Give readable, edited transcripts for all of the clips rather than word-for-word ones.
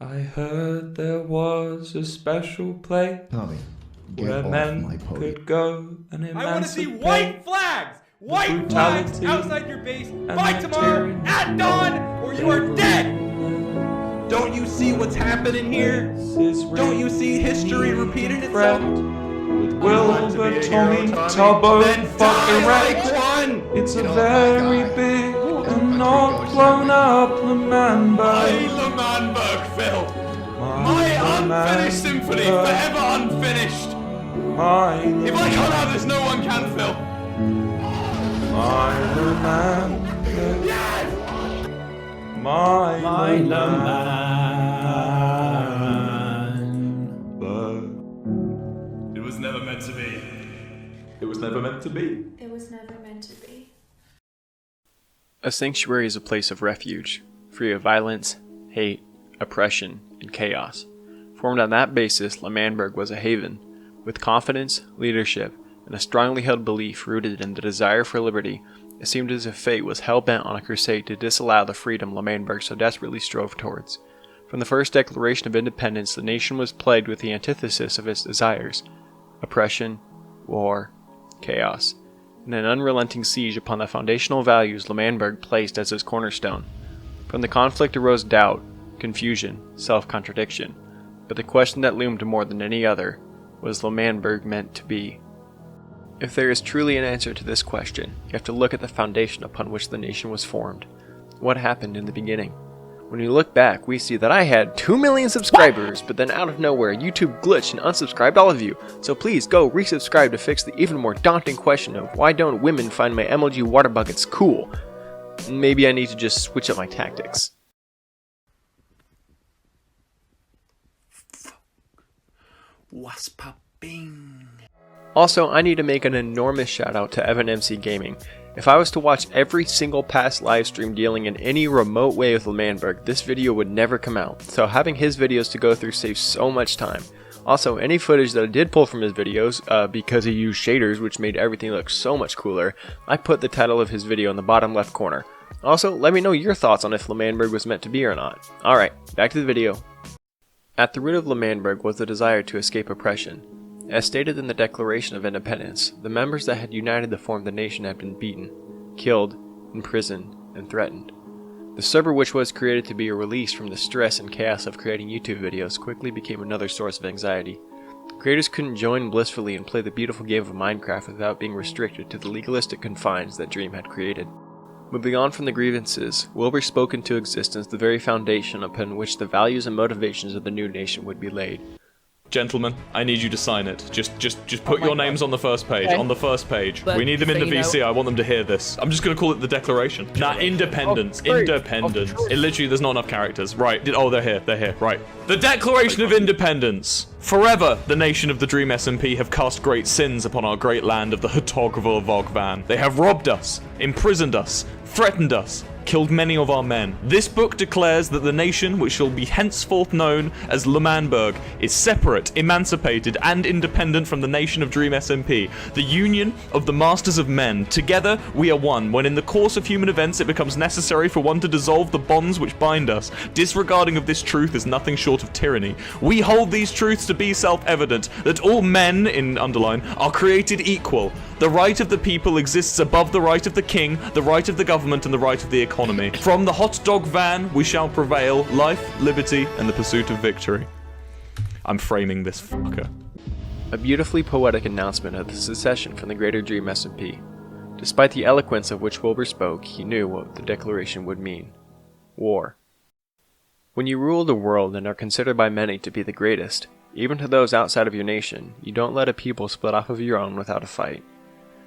I heard there was a special place Tommy, get where off men my podium. could go and emancipate. I want to see white flags! White flags outside your base by tomorrow at dawn, or you are dead! Don't you see what's happening here? Don't you see history repeating itself? With Wilbur, Tommy, Tubbo, Then fucking die like Rex. one! It's a very big and not blown up L'Manberg. My L'Manberg, Phil! My unfinished symphony, forever unfinished! If I can't have this, no one can, Phil! My L'Manberg. Yes! My L'Manberg. It was never meant to be. It was never meant to be. It was never meant to be. A sanctuary is a place of refuge, free of violence, hate, oppression, and chaos. Formed on that basis, L'Manberg was a haven, with confidence, leadership, and a strongly held belief rooted in the desire for liberty. It seemed as if fate was hell-bent on a crusade to disallow the freedom L'Manberg so desperately strove towards. From the first Declaration of Independence, the nation was plagued with the antithesis of its desires: oppression, war, chaos, and an unrelenting siege upon the foundational values L'Manberg placed as his cornerstone. From the conflict arose doubt, confusion, self-contradiction, but the question that loomed more than any other: was L'Manberg meant to be? If there is truly an answer to this question, you have to look at the foundation upon which the nation was formed. What happened in the beginning? When we look back, we see that I had 2 million subscribers, but then out of nowhere, YouTube glitched and unsubscribed all of you. So please go resubscribe to fix the even more daunting question of why don't women find my MLG water buckets cool? Maybe I need to just switch up my tactics. What's popping? Also, I need to make an enormous shout out to Evan MC Gaming. If I was to watch every single past livestream dealing in any remote way with L'Manberg, this video would never come out, so having his videos to go through saves so much time. Also, any footage that I did pull from his videos, because he used shaders which made everything look so much cooler, I put the title of his video in the bottom left corner. Also, let me know your thoughts on if L'Manberg was meant to be or not. Alright, back to the video. At the root of L'Manberg was the desire to escape oppression. As stated in the Declaration of Independence, the members that had united to form the nation had been beaten, killed, imprisoned, and threatened. The server, which was created to be a release from the stress and chaos of creating YouTube videos, quickly became another source of anxiety. Creators couldn't join blissfully and play the beautiful game of Minecraft without being restricted to the legalistic confines that Dream had created. Moving on from the grievances, Wilbur spoke into existence the very foundation upon which the values and motivations of the new nation would be laid. Gentlemen, I need you to sign it. Just put your names on the first page. Okay. On the first page. But We need them in the so you VC. know- I want them to hear this. I'm just gonna call it the Declaration. Nah, independence. truth. Independence. Of truth. It literally, there's not enough characters. Right. Oh, they're here. They're here. Right. The Declaration of Independence. Forever, the nation of the Dream SMP have cast great sins upon our great land of the Htogvul Vogvan. They have robbed us, imprisoned us, threatened us, killed many of our men. This book declares that the nation, which shall be henceforth known as L'Manberg, is separate, emancipated, and independent from the nation of Dream SMP, the union of the masters of men. Together we are one, when in the course of human events it becomes necessary for one to dissolve the bonds which bind us. Disregarding of this truth is nothing short of tyranny. We hold these truths to be self-evident, that all men, in underline, are created equal. The right of the people exists above the right of the king, the right of the government, and the right of the economy. From the hot dog van we shall prevail, life, liberty, and the pursuit of victory. I'm framing this fucker. A beautifully poetic announcement of the secession from the greater Dream SMP. Despite the eloquence of which Wilbur spoke, he knew what the declaration would mean. War. When you rule the world and are considered by many to be the greatest, even to those outside of your nation, you don't let a people split off of your own without a fight.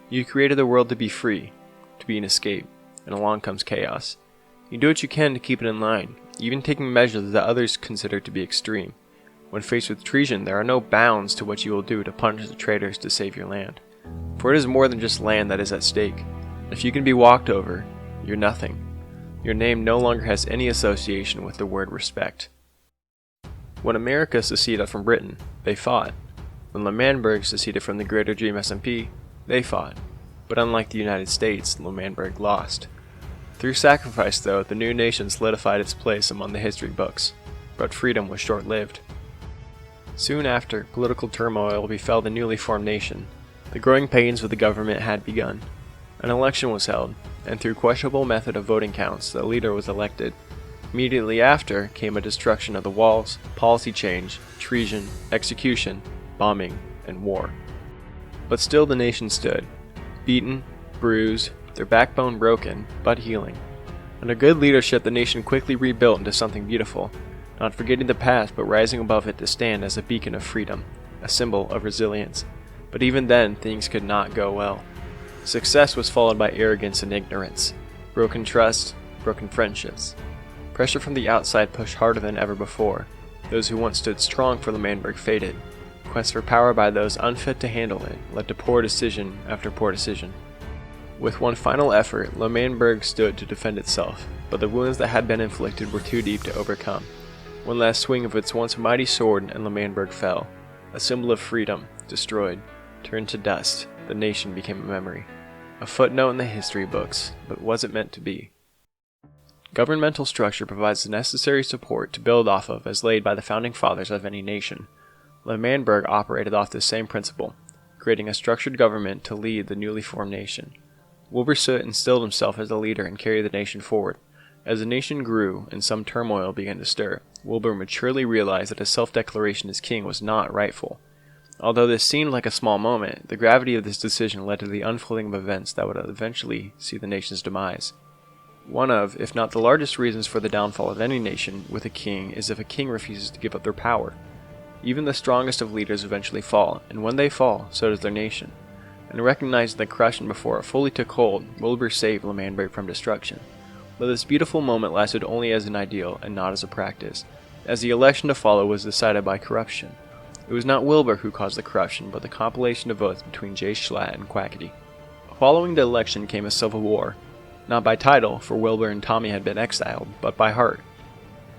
You created the world to be free, to be an escape, and along comes chaos. You do what you can to keep it in line, even taking measures that others consider to be extreme. When faced with treason, there are no bounds to what you will do to punish the traitors to save your land. For it is more than just land that is at stake. If you can be walked over, you're nothing. Your name no longer has any association with the word respect. When America seceded from Britain, they fought. When L'Manberg seceded from the greater Dream SMP, they fought. But unlike the United States, L'Manberg lost. Through sacrifice, though, the new nation solidified its place among the history books. but freedom was short-lived. Soon after, political turmoil befell the newly formed nation. The growing pains of the government had begun. An election was held, and through questionable method of voting counts, the leader was elected. Immediately after came a destruction of the walls, policy change, treason, execution, bombing, and war. But still the nation stood, beaten, bruised, their backbone broken, but healing. Under good leadership, the nation quickly rebuilt into something beautiful, not forgetting the past but rising above it to stand as a beacon of freedom, a symbol of resilience. But even then, things could not go well. Success was followed by arrogance and ignorance, broken trust, broken friendships. Pressure from the outside pushed harder than ever before. Those who once stood strong for L'Manberg faded. Quest for power by those unfit to handle it led to poor decision after poor decision. With one final effort, L'Manberg stood to defend itself, but the wounds that had been inflicted were too deep to overcome. One last swing of its once mighty sword and L'Manberg fell. A symbol of freedom, destroyed, turned to dust, the nation became a memory. A footnote in the history books, but was it meant to be? Governmental structure provides the necessary support to build off of as laid by the founding fathers of any nation. L'Manberg operated off this same principle, creating a structured government to lead the newly formed nation. Wilbur Soot instilled himself as a leader and carried the nation forward. As the nation grew and some turmoil began to stir, Wilbur maturely realized that a self-declaration as king was not rightful. Although this seemed like a small moment, the gravity of this decision led to the unfolding of events that would eventually see the nation's demise. One of, if not the largest reasons for the downfall of any nation with a king is if a king refuses to give up their power. Even the strongest of leaders eventually fall, and when they fall, so does their nation. And recognizing the corruption before it fully took hold, Wilbur saved L'Manberg from destruction. But this beautiful moment lasted only as an ideal and not as a practice, as the election to follow was decided by corruption. It was not Wilbur who caused the corruption, but the compilation of votes between Jay Schlatt and Quackity. Following the election came a civil war, not by title, for Wilbur and Tommy had been exiled, but by heart.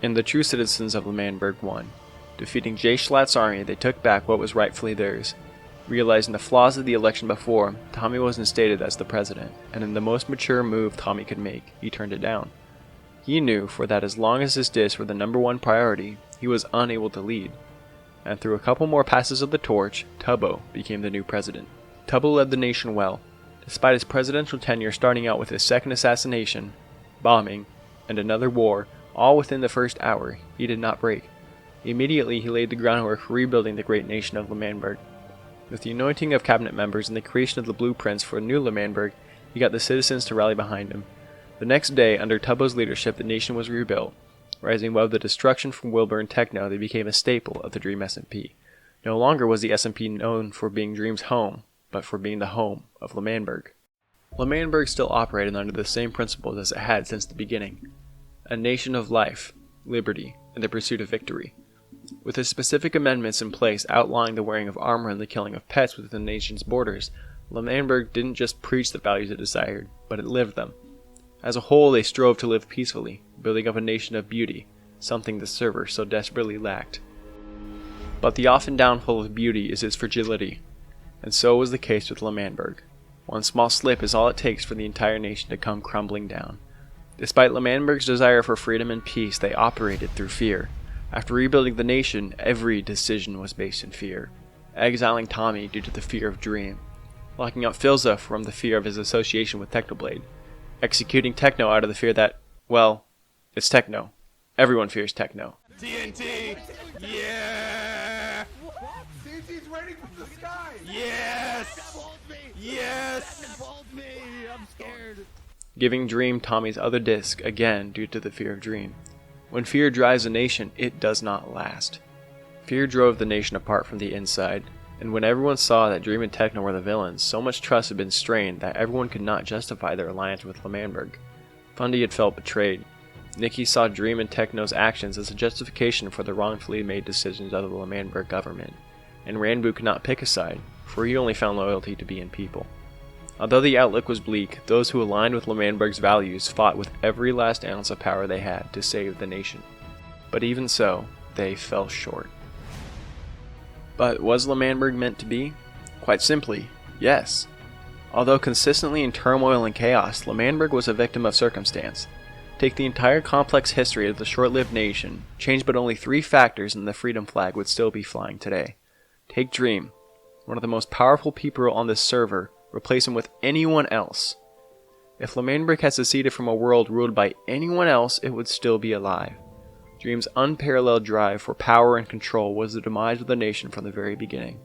And the true citizens of L'Manberg won. Defeating Jay Schlatt's army, they took back what was rightfully theirs. Realizing the flaws of the election before, Tommy was instated as the president, and in the most mature move Tommy could make, he turned it down. He knew for that as long as his discs were the #1 priority, he was unable to lead. And through a couple more passes of the torch, Tubbo became the new president. Tubbo led the nation well. Despite his presidential tenure starting out with his second assassination, bombing, and another war, all within the first hour, he did not break. Immediately he laid the groundwork for rebuilding the great nation of L'Manberg. With the anointing of cabinet members and the creation of the blueprints for a new L'Manberg, he got the citizens to rally behind him. The next day, under Tubbo's leadership, the nation was rebuilt. Rising above the destruction from Wilbur and Techno, they became a staple of the Dream SMP. No longer was the SMP known for being Dream's home, but for being the home of L'Manberg. L'Manberg still operated under the same principles as it had since the beginning. A nation of life, liberty, and the pursuit of victory. With the specific amendments in place outlining the wearing of armor and the killing of pets within the nation's borders, L'Manberg didn't just preach the values it desired, but it lived them. As a whole, they strove to live peacefully, building up a nation of beauty, something the server so desperately lacked. But the often downfall of beauty is its fragility, and so was the case with L'Manberg. One small slip is all it takes for the entire nation to come crumbling down. Despite L'Manberg's desire for freedom and peace, they operated through fear. After rebuilding the nation, every decision was based in fear. Exiling Tommy due to the fear of Dream. Locking out Filza from the fear of his association with Technoblade. Executing Techno out of the fear that, well, it's Techno. Everyone fears Techno. TNT! Yeah! CG's raining from the sky! Yes! Yes! I'm scared. Giving Dream Tommy's other disc again due to the fear of Dream. When fear drives a nation, it does not last. Fear drove the nation apart from the inside, and when everyone saw that Dream and Techno were the villains, so much trust had been strained that everyone could not justify their alliance with L'Manberg. Fundy had felt betrayed. Nikki saw Dream and Techno's actions as a justification for the wrongfully made decisions of the L'Manberg government, and Ranbu could not pick a side, for he only found loyalty to be in people. Although the outlook was bleak, those who aligned with L'Manberg's values fought with every last ounce of power they had to save the nation. But even so, they fell short. But was L'Manberg meant to be? Quite simply, yes. Although consistently in turmoil and chaos, L'Manberg was a victim of circumstance. Take the entire complex history of the short-lived nation, change but only 3 factors, and the freedom flag would still be flying today. Take Dream, one of the most powerful people on this server, replace him with anyone else. If L'Manberg had seceded from a world ruled by anyone else, it would still be alive. Dream's unparalleled drive for power and control was the demise of the nation from the very beginning.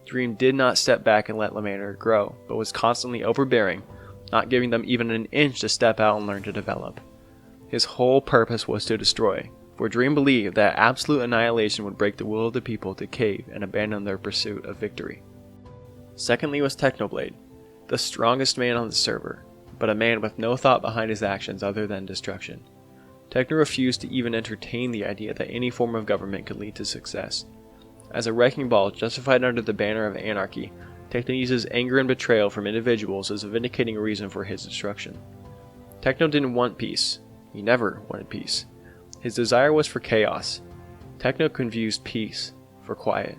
Dream did not step back and let L'Manberg grow, but was constantly overbearing, not giving them even an inch to step out and learn to develop. His whole purpose was to destroy, for Dream believed that absolute annihilation would break the will of the people to cave and abandon their pursuit of victory. Secondly was Technoblade, the strongest man on the server, but a man with no thought behind his actions other than destruction. Techno refused to even entertain the idea that any form of government could lead to success. As a wrecking ball justified under the banner of anarchy, Techno uses anger and betrayal from individuals as a vindicating reason for his destruction. Techno didn't want peace. He never wanted peace. His desire was for chaos. Techno confused peace for quiet.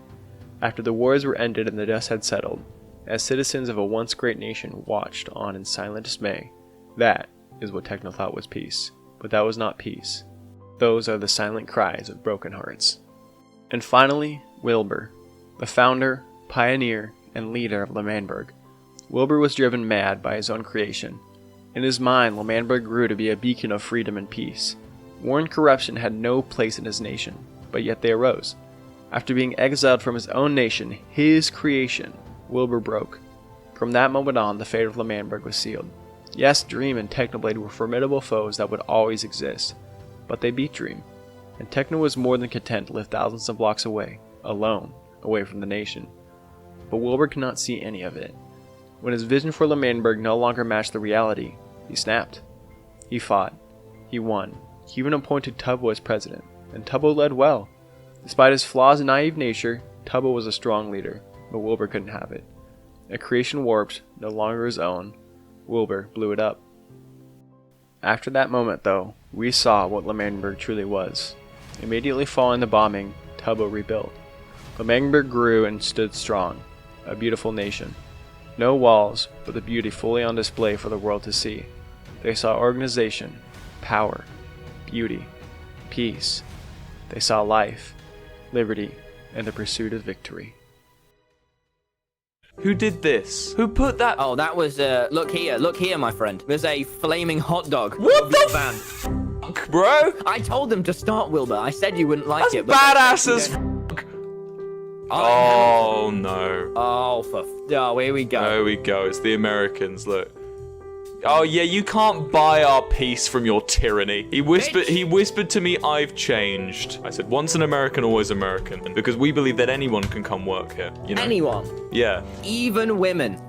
After the wars were ended and the dust had settled, as citizens of a once great nation watched on in silent dismay, that is what Techno thought was peace. But that was not peace. Those are the silent cries of broken hearts. And finally, Wilbur, the founder, pioneer, and leader of L'Manberg. Wilbur was driven mad by his own creation. In his mind, L'Manberg grew to be a beacon of freedom and peace. War and corruption had no place in his nation, but yet they arose. After being exiled from his own nation, his creation, Wilbur broke. From that moment on, the fate of L'Manberg was sealed. Yes, Dream and Technoblade were formidable foes that would always exist, but they beat Dream, and Techno was more than content to live thousands of blocks away, alone, away from the nation. But Wilbur could not see any of it. When his vision for L'Manberg no longer matched the reality, he snapped. He fought. He won. He even appointed Tubbo as president, and Tubbo led well. Despite his flaws and naive nature, Tubbo was a strong leader, but Wilbur couldn't have it. A creation warped, no longer his own, Wilbur blew it up. After that moment, though, we saw what L'Manberg truly was. Immediately following the bombing, Tubbo rebuilt. L'Manberg grew and stood strong, a beautiful nation. No walls, but the beauty fully on display for the world to see. They saw organization, power, beauty, peace. They saw life, liberty, and the pursuit of victory. Who did this? Who put that? Oh, that was, look here, my friend. There's a flaming hot dog. What the van. fuck, bro? I told them to start, Wilbur. I said you wouldn't like That's it. But badass as fuck. Oh, no. Oh, here we go. There we go. It's the Americans, look. Oh, yeah, you can't buy our peace from your tyranny. He whispered to me, I've changed. I said, once an American, always American. Because we believe that anyone can come work here, you know? Anyone. Yeah. Even women.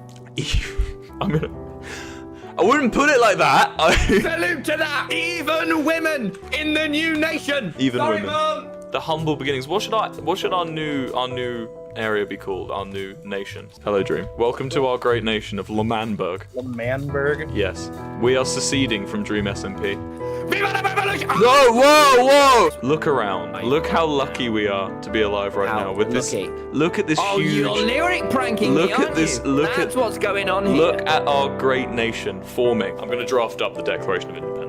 I wouldn't put it like that. Salute to that! Even women in the new nation! Even Sorry, women. Mom. The humble beginnings. What should our new area be called? Our new nation. Hello, Dream. Welcome to our great nation of L'Manberg. L'Manberg? Yes. We are seceding from Dream SMP. Viva la revolution! No, whoa! Look around. Look how lucky we are to be alive right How now with lucky? this. Look at this Oh, huge. you're lyric pranking Look me, at aren't this. you? Look That's at what's going on here. Look at our great nation forming. I'm going to draft up the Declaration of Independence.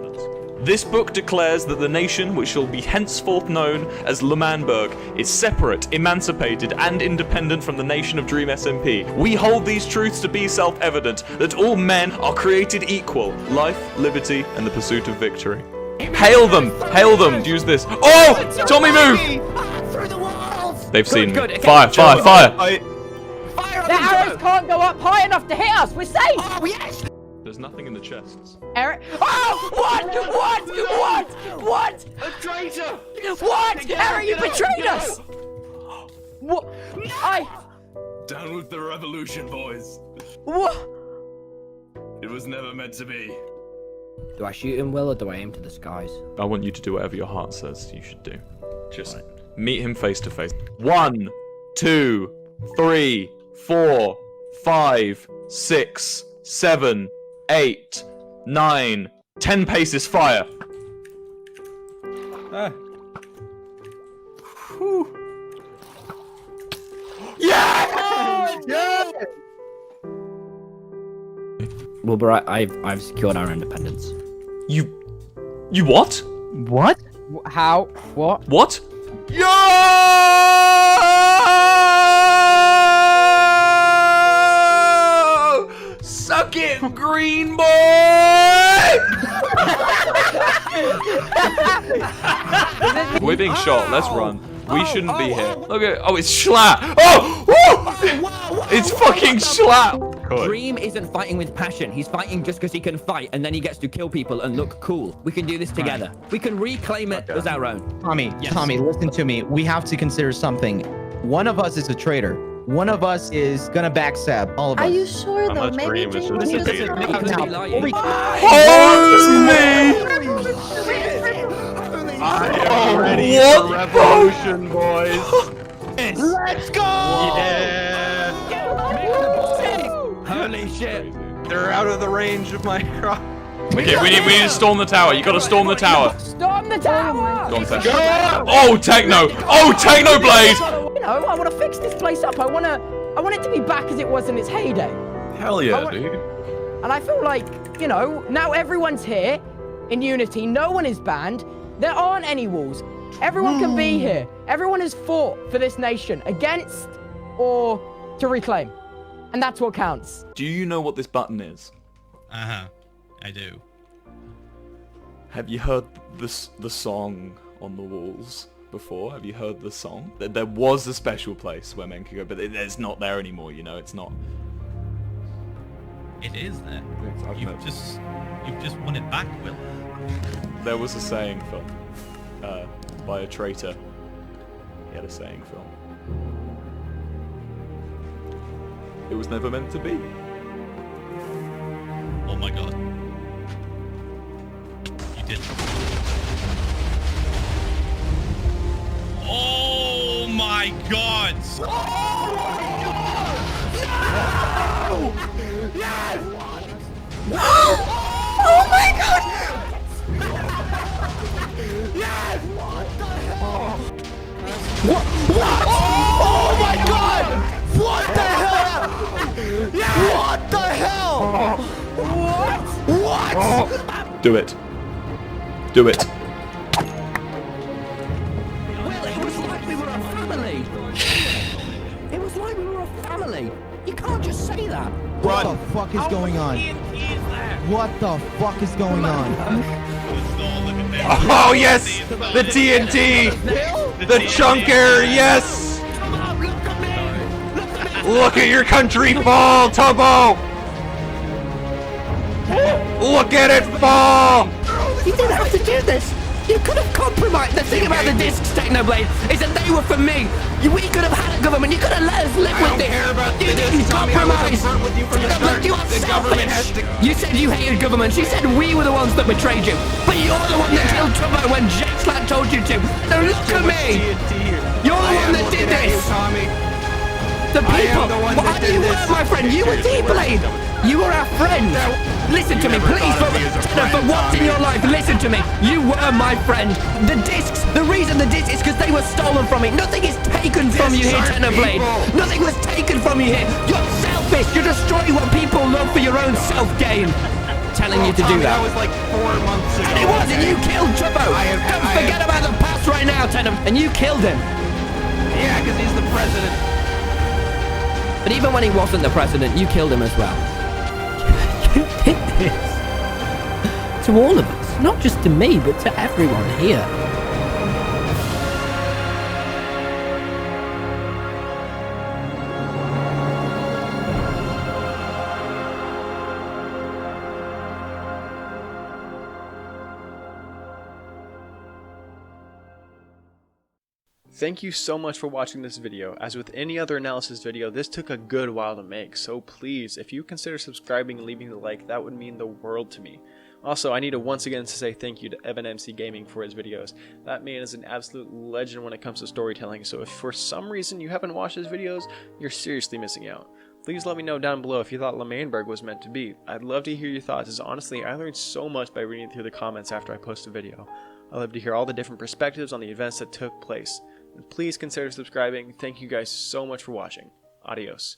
This book declares that the nation, which shall be henceforth known as L'Manberg, is separate, emancipated, and independent from the nation of Dream SMP. We hold these truths to be self-evident, that all men are created equal, life, liberty, and the pursuit of victory. Hail them! Hail them! Use this. Oh! Tommy, move! Through the walls! They've seen me. Good, okay. Fire! Fire The arrows can't go up high enough to hit us. We're safe. Oh, yes! There's nothing in the chests. Eric. Oh, what? A traitor! What? Eric, you betrayed us. What? Down with the revolution, boys. What? It was never meant to be. Do I shoot him, Will, or do I aim to the skies? I want you to do whatever your heart says you should do. Just meet him face to face. 1, 2, 3, 4, 5, 6, 7, 8, 9, 10 paces, fire! Wilbur, I've secured our independence. You You what? What? How? What? What? Yo! Suck it, green boy! We're being shot. Let's run. We shouldn't be here. Look at. Oh, it's Schlatt. Oh! Woo! It's fucking Schlatt. Dream isn't fighting with passion. He's fighting just because he can fight, and then he gets to kill people and look cool. We can do this together. We can reclaim it as our own. Tommy, listen to me. We have to consider something. One of us is a traitor. One of us is gonna backstab all of us. Are you sure though? Maybe Dream was This just doesn't make wrong. us be lying. Holy! Ready for revolution, boys. Let's go! Yeah. Holy shit. They're out of the range of my crop. Okay, we need to storm the tower. You gotta storm the tower. Storm the tower! Storm the tower. Oh, Techno! Oh, Technoblade! You know, I want to fix this place up. I want it to be back as it was in its heyday. Hell yeah, dude. And I feel like, you know, now everyone's here in unity. No one is banned. There aren't any walls. Everyone can be here. Everyone has fought for this nation against or to reclaim. And that's what counts. Do you know what this button is? I do. Have you heard the song on the walls before? Have you heard the song? There was a special place where men could go, but it's not there anymore, you know? It's not. It is there. You've just won it back, Will. There was a saying, Phil, by a traitor. He had a saying, Phil. It was never meant to be. Oh my god. You did. Oh my god! Oh my god! Oh my god! What the hell? What the hell? What? Do it. Do it. Well, it was like we were a family. It was like we were a family. You can't just say that. What the fuck is going on? What the fuck is going on? Oh yes! The TNT! The chunker, yes! Look at your country fall, Tubbo! Look at it fall! You didn't have to do this. You could have compromised. The thing about the discs, Technoblade, is that they were for me. We could have had a government. You could have let us live with it. You didn't compromise. Technoblade, you are selfish. You said you hated government. You said we were the ones that betrayed you. But you're the one that killed Trumbo when Jetslack told you to. Now look at me. You're the one that did this. The people. You were my friend. You were D-Blade. You were our friend. Listen to me, please. For what's in your life, listen to me. You were my friend. The discs, the reason the discs is because they were stolen from me. Nothing is taken from you here, Technoblade. Nothing was taken from you here. You're selfish. You're destroying what people love for your own self-gain. Telling you to do that. That was like 4 months ago. And it was, and you killed Trumbo. Don't forget about the past right now, Technoblade. And you killed him. Yeah, because he's the president. But even when he wasn't the president, you killed him as well. You did this to all of us, not just to me, but to everyone here. Thank you so much for watching this video. As with any other analysis video, this took a good while to make, so please, if you consider subscribing and leaving a like, that would mean the world to me. Also, I need to once again say thank you to Evan MC Gaming for his videos. That man is an absolute legend when it comes to storytelling, so if for some reason you haven't watched his videos, you're seriously missing out. Please let me know down below if you thought L'Manberg was meant to be. I'd love to hear your thoughts, as honestly, I learned so much by reading through the comments after I post a video. I love to hear all the different perspectives on the events that took place. And please consider subscribing. Thank you guys so much for watching. Adios.